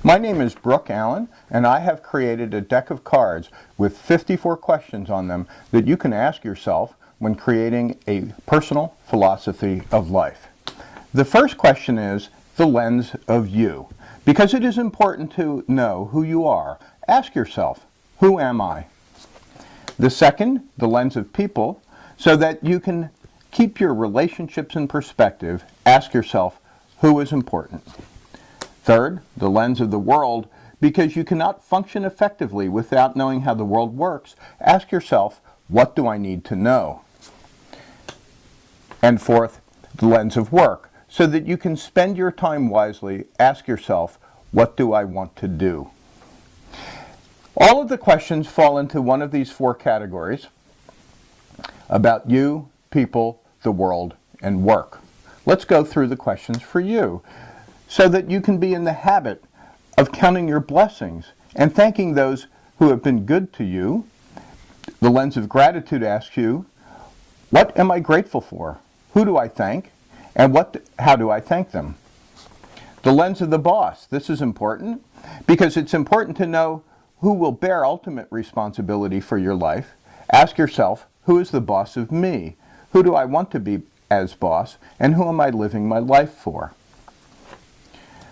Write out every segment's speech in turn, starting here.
My name is Brooke Allen, and I have created a deck of cards with 54 questions on them that you can ask yourself when creating a personal philosophy of life. The first question is the lens of you. Because it is important to know who you are, ask yourself, who am I? The second, the lens of people, so that you can keep your relationships in perspective, ask yourself, who is important? Third, the lens of the world, because you cannot function effectively without knowing how the world works. Ask yourself, what do I need to know? And fourth, the lens of work, so that you can spend your time wisely. Ask yourself, what do I want to do? All of the questions fall into one of these four categories: about you, people, the world, and work. Let's go through the questions for you, so that you can be in the habit of counting your blessings and thanking those who have been good to you. The lens of gratitude asks you, what am I grateful for? Who do I thank? And how do I thank them? The lens of the boss. This is important because it's important to know who will bear ultimate responsibility for your life. Ask yourself, who is the boss of me? Who do I want to be as boss? And who am I living my life for?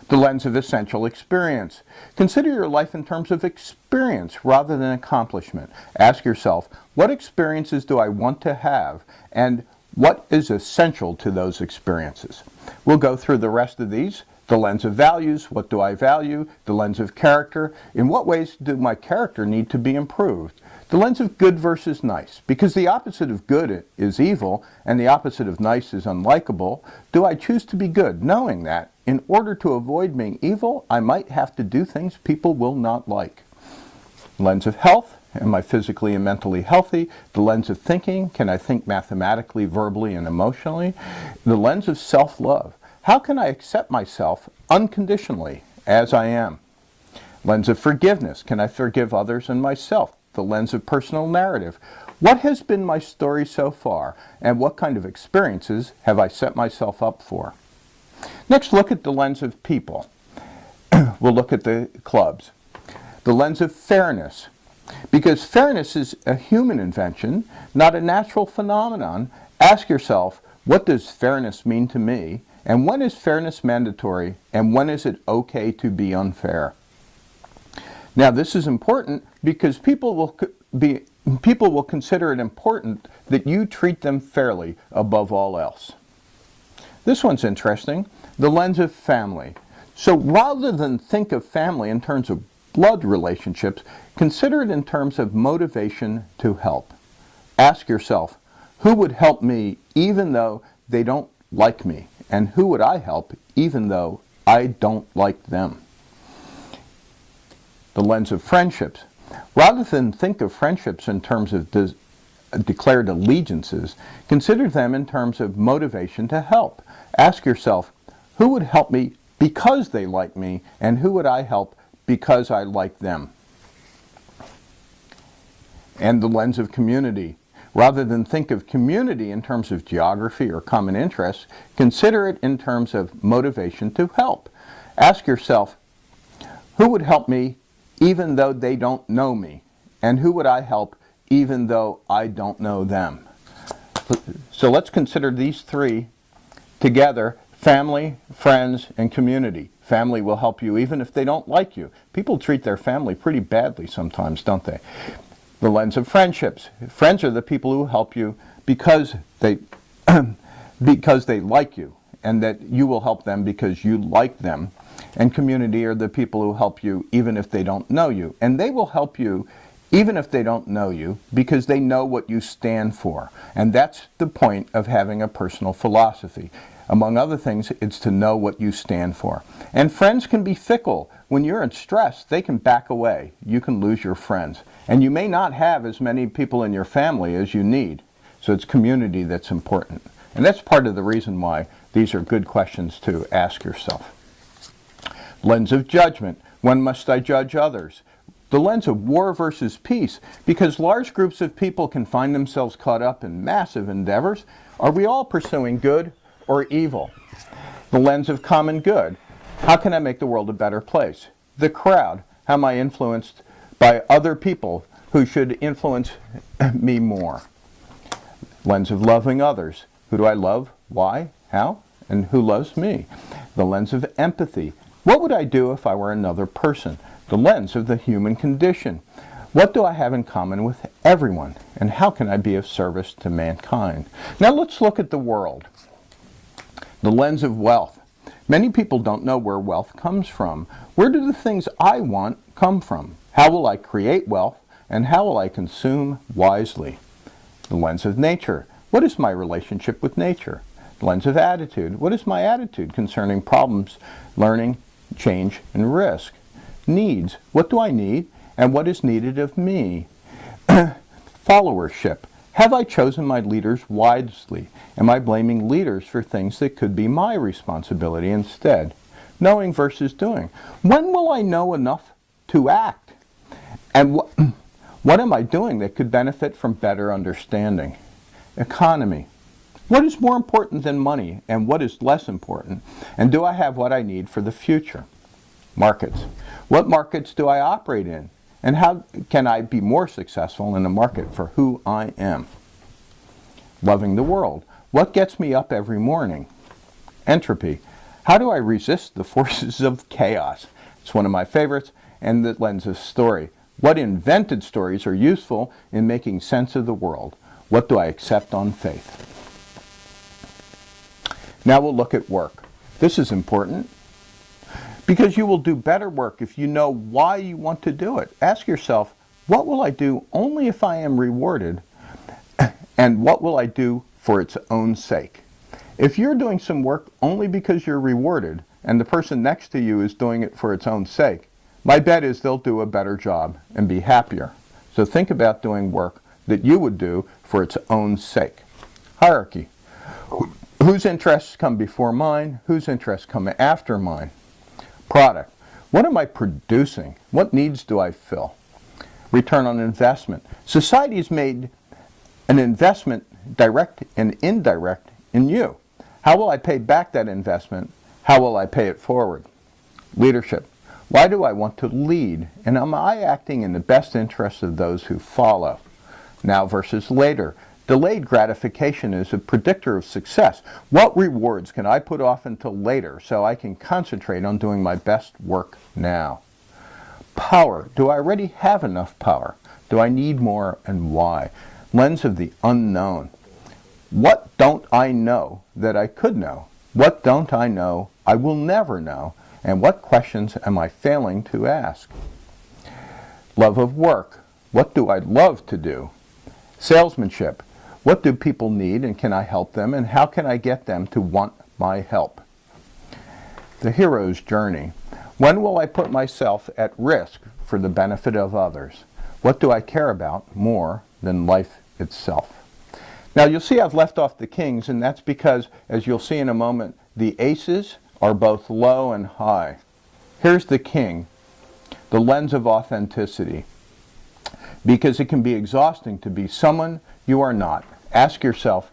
The lens of essential experience. Consider your life in terms of experience rather than accomplishment. Ask yourself, what experiences do I want to have, and what is essential to those experiences? We'll go through the rest of these. The lens of values, what do I value? The lens of character, in what ways do my character need to be improved? The lens of good versus nice, because the opposite of good is evil and the opposite of nice is unlikable. Do I choose to be good, knowing that in order to avoid being evil, I might have to do things people will not like? Lens of health, am I physically and mentally healthy? The lens of thinking, can I think mathematically, verbally, and emotionally? The lens of self-love, how can I accept myself unconditionally as I am? Lens of forgiveness, can I forgive others and myself? The lens of personal narrative, what has been my story so far, and what kind of experiences have I set myself up for? Next, look at the lens of people. We'll look at the clubs. The lens of fairness, because fairness is a human invention, not a natural phenomenon. Ask yourself, what does fairness mean to me? And when is fairness mandatory? And when is it okay to be unfair? Now, this is important because people will consider it important that you treat them fairly above all else. This one's interesting, the lens of family. So rather than think of family in terms of blood relationships, consider it in terms of motivation to help. Ask yourself, who would help me even though they don't like me? And who would I help even though I don't like them? The lens of friendships. Rather than think of friendships in terms of declared allegiances, consider them in terms of motivation to help. Ask yourself, who would help me because they like me, and who would I help because I like them? And the lens of community. Rather than think of community in terms of geography or common interests, consider it in terms of motivation to help. Ask yourself, who would help me even though they don't know me? And who would I help even though I don't know them? So let's consider these three together: family, friends, and community. Family will help you even if they don't like you. People treat their family pretty badly sometimes, don't they? The lens of friendships. Friends are the people who help you because they like you, and that you will help them because you like them. And community are the people who help you even if they don't know you. And they will help you even if they don't know you because they know what you stand for. And that's the point of having a personal philosophy. Among other things, it's to know what you stand for. And friends can be fickle. When you're in stress, they can back away. You can lose your friends. And you may not have as many people in your family as you need. So it's community that's important. And that's part of the reason why these are good questions to ask yourself. Lens of judgment. When must I judge others? The lens of war versus peace, because large groups of people can find themselves caught up in massive endeavors. Are we all pursuing good or evil? The lens of common good. How can I make the world a better place? the crowd? How am I influenced by other people who should influence me more? Lens of loving others. Who do I love? Why? How? And who loves me? The lens of empathy. What would I do if I were another person? The lens of the human condition. What do I have in common with everyone? And how can I be of service to mankind? Now let's look at the world. The lens of wealth. Many people don't know where wealth comes from. Where do the things I want come from? How will I create wealth? And how will I consume wisely? The lens of nature. What is my relationship with nature? The lens of attitude. What is my attitude concerning problems, learning, change, and risk? Needs. What do I need? And what is needed of me? Followership. Have I chosen my leaders wisely? Am I blaming leaders for things that could be my responsibility instead? Knowing versus doing. When will I know enough to act? And what am I doing that could benefit from better understanding? Economy. What is more important than money, and what is less important? And do I have what I need for the future? Markets. What markets do I operate in? And how can I be more successful in a market for who I am? Loving the world. What gets me up every morning? Entropy. How do I resist the forces of chaos? It's one of my favorites. And the lens of story. What invented stories are useful in making sense of the world? What do I accept on faith? Now we'll look at work. This is important because you will do better work if you know why you want to do it. Ask yourself, what will I do only if I am rewarded? And what will I do for its own sake? If you're doing some work only because you're rewarded and the person next to you is doing it for its own sake, my bet is they'll do a better job and be happier. So think about doing work that you would do for its own sake. Hierarchy. Whose interests come before mine? Whose interests come after mine? Product. What am I producing? What needs do I fill? Return on investment. Society has made an investment, direct and indirect, in you. How will I pay back that investment? How will I pay it forward? Leadership. Why do I want to lead? And am I acting in the best interest of those who follow? Now versus later. Delayed gratification is a predictor of success. What rewards can I put off until later so I can concentrate on doing my best work now? Power. Do I already have enough power? Do I need more, and why? Lens of the unknown. What don't I know that I could know? What don't I know I will never know? And what questions am I failing to ask? Love of work. What do I love to do? Salesmanship. What do people need, and can I help them, and how can I get them to want my help? The hero's journey. When will I put myself at risk for the benefit of others? What do I care about more than life itself? Now you'll see I've left off the kings, and that's because, as you'll see in a moment, the aces are both low and high. Here's the king, the lens of authenticity. Because it can be exhausting to be someone you are not. Ask yourself,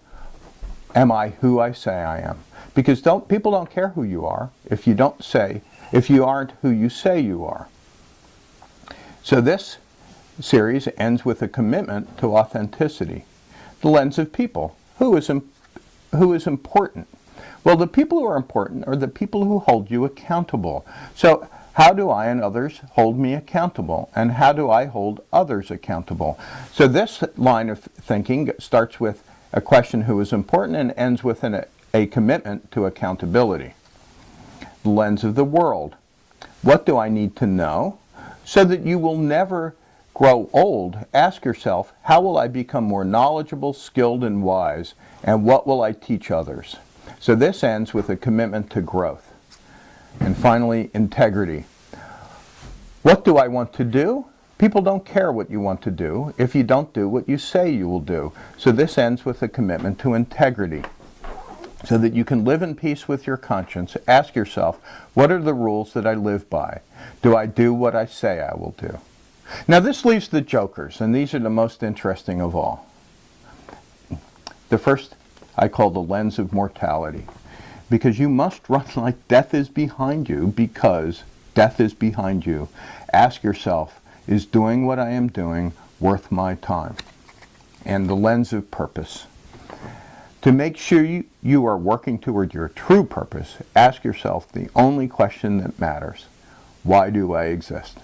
am I who I say I am? Because people don't care who you are if you aren't who you say you are. So this series ends with a commitment to authenticity. The lens of people. Who is important? Well, the people who are important are the people who hold you accountable. So how do I and others hold me accountable? And how do I hold others accountable? So this line of thinking starts with a question, who is important, and ends with a commitment to accountability. The lens of the world. What do I need to know? So that you will never grow old, ask yourself, how will I become more knowledgeable, skilled, and wise? And what will I teach others? So this ends with a commitment to growth. And finally, integrity. What do I want to do? People don't care what you want to do if you don't do what you say you will do. So this ends with a commitment to integrity. So that you can live in peace with your conscience, ask yourself, what are the rules that I live by? Do I do what I say I will do? Now this leaves the jokers, and these are the most interesting of all. The first I call the lens of mortality. Because you must run like death is behind you, because death is behind you, ask yourself, is doing what I am doing worth my time? And the lens of purpose. To make sure you are working toward your true purpose, ask yourself the only question that matters. Why do I exist?